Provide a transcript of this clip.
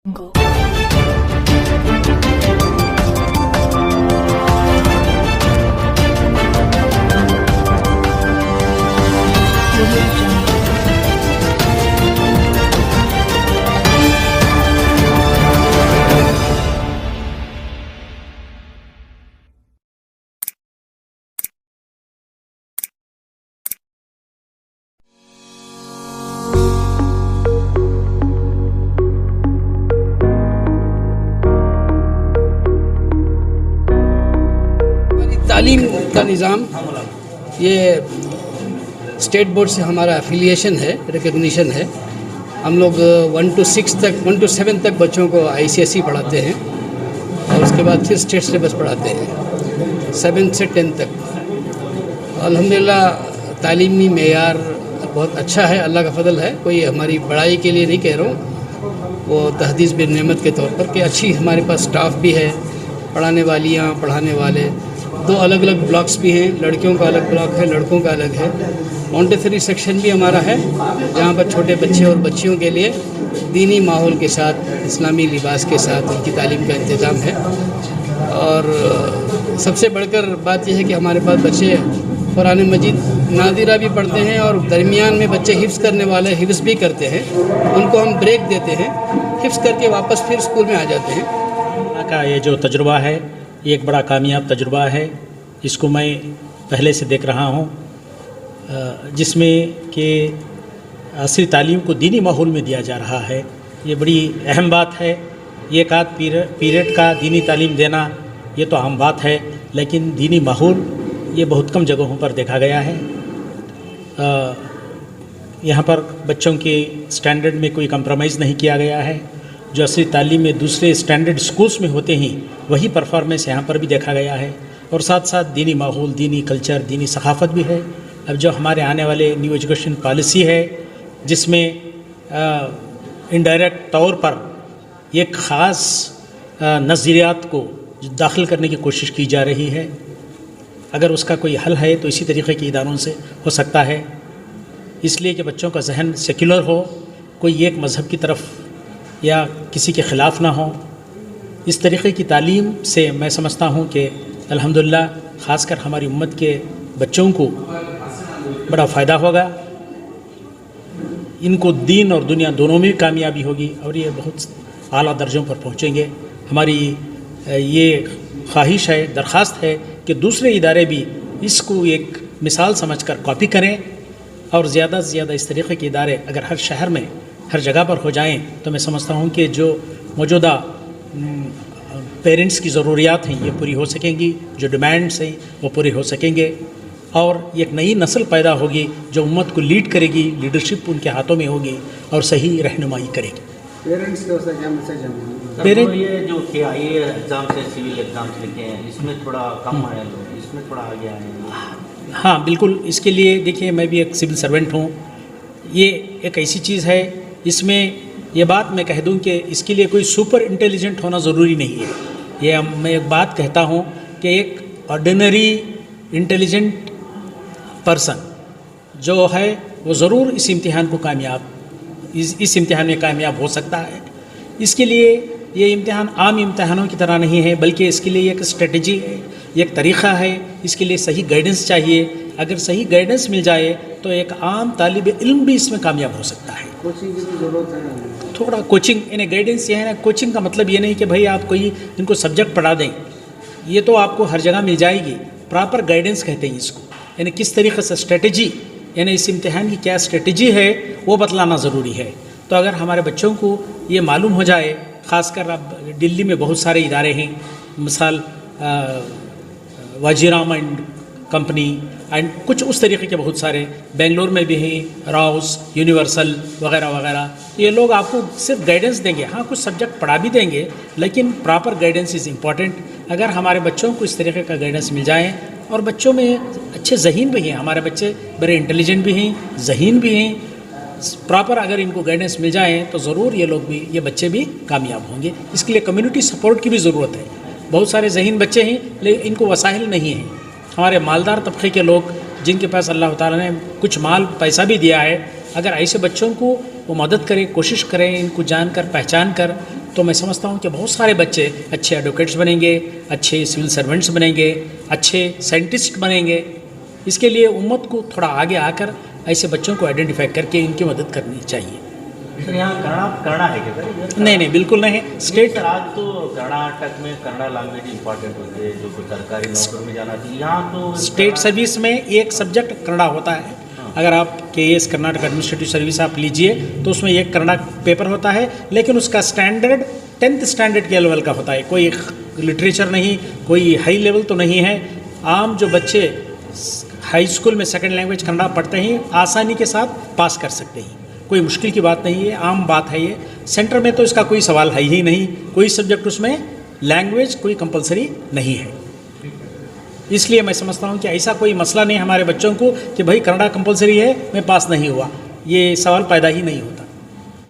Go. तालीम का निज़ाम ये स्टेट बोर्ड से हमारा एफिलिएशन है, रिकग्निशन है। हम लोग 1 to 7 तक बच्चों को ICSE पढ़ाते हैं और उसके बाद फिर स्टेट सिलेबस पढ़ाते हैं 7 से 10 तक। अल्हम्दुलिल्लाह तालीमी मेयार बहुत अच्छा है, अल्लाह का फ़ज़ल है। कोई हमारी बड़ाई के लिए नहीं कह रहा हूँ, वो तहदीस बिन नेमत के तौर पर कि अच्छी हमारे पास स्टाफ भी है, पढ़ाने वालियाँ, पढ़ाने वाले। 2 अलग अलग ब्लॉक्स भी हैं, लड़कियों का अलग ब्लॉक है, लड़कों का अलग है। मॉन्टेसरी सेक्शन भी हमारा है जहाँ पर छोटे बच्चे और बच्चियों के लिए दीनी माहौल के साथ, इस्लामी लिबास के साथ उनकी तालीम का इंतज़ाम है। और सबसे बढ़कर बात यह है कि हमारे पास बच्चे कुरान मजीद नादिरा भी पढ़ते हैं और दरमियान में बच्चे हिफ्ज़ करने वाले हिफ्ज़ भी करते हैं। उनको हम ब्रेक देते हैं, हिफ्ज़ करके वापस फिर स्कूल में आ जाते हैं। का ये जो तजुर्बा है ये एक बड़ा कामयाब तजुर्बा है। इसको मैं पहले से देख रहा हूँ, जिसमें कि असली तालीम को दीनी माहौल में दिया जा रहा है। ये बड़ी अहम बात है। ये एक आध पीरियड का दीनी तालीम देना ये तो आम बात है, लेकिन दीनी माहौल ये बहुत कम जगहों पर देखा गया है। यहाँ पर बच्चों के स्टैंडर्ड में कोई कंप्रोमाइज़ नहीं किया गया है। जो असली तालीम में दूसरे स्टैंडर्ड स्कूल्स में होते हैं वही परफॉर्मेंस यहाँ पर भी देखा गया है। और साथ साथ दीनी माहौल, दीनी कल्चर, दीनी सकाफ़त भी है। अब जो हमारे आने वाले न्यू एजुकेशन पॉलिसी है जिसमें इनडायरेक्ट तौर पर एक ख़ास नज़रियात को दाखिल करने की कोशिश की जा रही है, अगर उसका कोई हल है तो इसी तरीक़े के इदारों से हो सकता है। इसलिए कि बच्चों का जहन सेक्युलर हो, कोई एक मज़हब की तरफ या किसी के ख़िलाफ़ ना हो। इस तरीक़े की तालीम से मैं समझता हूँ कि अल्हम्दुलिल्लाह ख़ासकर हमारी उम्मत के बच्चों को बड़ा फ़ायदा होगा। इनको दीन और दुनिया दोनों में भी कामयाबी होगी और ये बहुत आला दर्जों पर पहुँचेंगे। हमारी ये ख्वाहिश है, दरख्वास्त है कि दूसरे इदारे भी इसको एक मिसाल समझकर कॉपी करें और ज़्यादा से ज़्यादा इस तरीक़े के इदारे अगर हर शहर में, हर जगह पर हो जाएं तो मैं समझता हूँ कि जो मौजूदा पेरेंट्स की ज़रूरियात हैं ये पूरी हो सकेंगी, जो डिमांड्स हैं वो पूरी हो सकेंगे और एक नई नस्ल पैदा होगी जो उम्मत को लीड करेगी, लीडरशिप उनके हाथों में होगी और सही रहनुमाई करेगी। पेरेंट्स को क्या मैसेज है? पेरेंट ये जो KIA एग्ज़ाम से सिविल एग्ज़ाम्स लिखे हैं इसमें थोड़ा कम आए लोग, इसमें थोड़ा आगे आए हैं। हाँ बिल्कुल, इसके लिए देखिए मैं भी एक सिविल सर्वेंट हूँ। ये एक ऐसी चीज़ है, इसमें ये बात मैं कह दूं कि इसके लिए कोई सुपर इंटेलिजेंट होना ज़रूरी नहीं है। ये मैं एक बात कहता हूँ कि एक ऑर्डिनरी इंटेलिजेंट पर्सन जो है वो ज़रूर इस इम्तिहान को इस इम्तिहान में कामयाब हो सकता है। इसके लिए ये इम्तिहान आम इम्तिहानों की तरह नहीं है, बल्कि इसके लिए एक स्ट्रेटजी है, एक तरीक़ा है। इसके लिए सही गाइडेंस चाहिए। अगर सही गाइडेंस मिल जाए तो एक आम तालिब इल्म भी इसमें कामयाब हो सकता है। कोचिंग की भी ज़रूरत है। थोड़ा कोचिंग यानी गाइडेंस ये है ना, कोचिंग का मतलब ये नहीं कि भाई आप कोई इनको सब्जेक्ट पढ़ा दें, ये तो आपको हर जगह मिल जाएगी। प्रॉपर गाइडेंस कहते हैं इसको, यानी किस तरीक़े से स्ट्रेटजी, यानी इस इम्तिहान की क्या स्ट्रेटजी है वो बतलाना ज़रूरी है। तो अगर हमारे बच्चों को ये मालूम हो जाए, ख़ासकर अब दिल्ली में बहुत सारे इदारे हैं, मिसाल वाजीराम एंड कंपनी एंड कुछ उस तरीके के बहुत सारे, बेंगलोर में भी हैं, राउस, यूनिवर्सल वगैरह वगैरह। ये लोग आपको सिर्फ गाइडेंस देंगे, हाँ कुछ सब्जेक्ट पढ़ा भी देंगे, लेकिन प्रॉपर गाइडेंस इज़ इम्पॉर्टेंट। अगर हमारे बच्चों को इस तरीके का गाइडेंस मिल जाए, और बच्चों में अच्छे ज़हीन भी हैं, हमारे बच्चे बड़े इंटेलिजेंट भी हैं, ज़हीन भी हैं, प्रॉपर अगर इनको गाइडेंस मिल जाए तो ज़रूर ये लोग भी, ये बच्चे भी कामयाब होंगे। इसके लिए कम्युनिटी सपोर्ट की भी ज़रूरत है। बहुत सारे ज़हीन बच्चे हैं लेकिन इनको वसाइल नहीं हैं। हमारे मालदार तबके के लोग जिनके पास अल्लाह ताला ने कुछ माल पैसा भी दिया है, अगर ऐसे बच्चों को वो मदद करें, कोशिश करें, इनको जानकर पहचान कर, تو میں سمجھتا ہوں کہ بہت سارے بچے اچھے ایڈوکیٹس بنیں گے، اچھے سول سرونٹس بنیں گے، اچھے سائنٹسٹ بنیں گے. اس کے لیے امت کو تھوڑا آگے آ کر ایسے بچوں کو آئیڈینٹیفائی کر کے ان کی مدد کرنی چاہیے. سر یہاں کرنا ہے کیا سر؟ نہیں بالکل نہیں. اسٹیٹ سر آج تو کرناٹک میں کنڑا لینگویج امپورٹنٹ ہوتی ہے، جو سرکاری نوکری میں جانا چاہیے. یہاں تو اسٹیٹ سروس میں ایک سبجیکٹ کنڑا ہوتا ہے. اگر آپ کے ایس کرناٹک ایڈمنسٹریٹو سروس آپ لیجئے تو اس میں ایک کنڑا پیپر ہوتا ہے، لیکن اس کا اسٹینڈرڈ 10th اسٹینڈرڈ کے لیول کا ہوتا ہے. کوئی لٹریچر نہیں، کوئی ہائی لیول تو نہیں ہے. عام جو بچے ہائی اسکول میں سیکنڈ لینگویج کنڑا پڑھتے ہیں آسانی کے ساتھ پاس کر سکتے ہیں. کوئی مشکل کی بات نہیں ہے، عام بات ہے. یہ سینٹر میں تو اس کا کوئی سوال ہے ہی نہیں. کوئی سبجیکٹ اس میں لینگویج کوئی کمپلسری نہیں ہے. اس لیے میں سمجھتا ہوں کہ ایسا کوئی مسئلہ نہیں ہمارے بچوں کو کہ بھائی کنڑا کمپلسری ہے میں پاس نہیں ہوا. یہ سوال پیدا ہی نہیں ہوتا.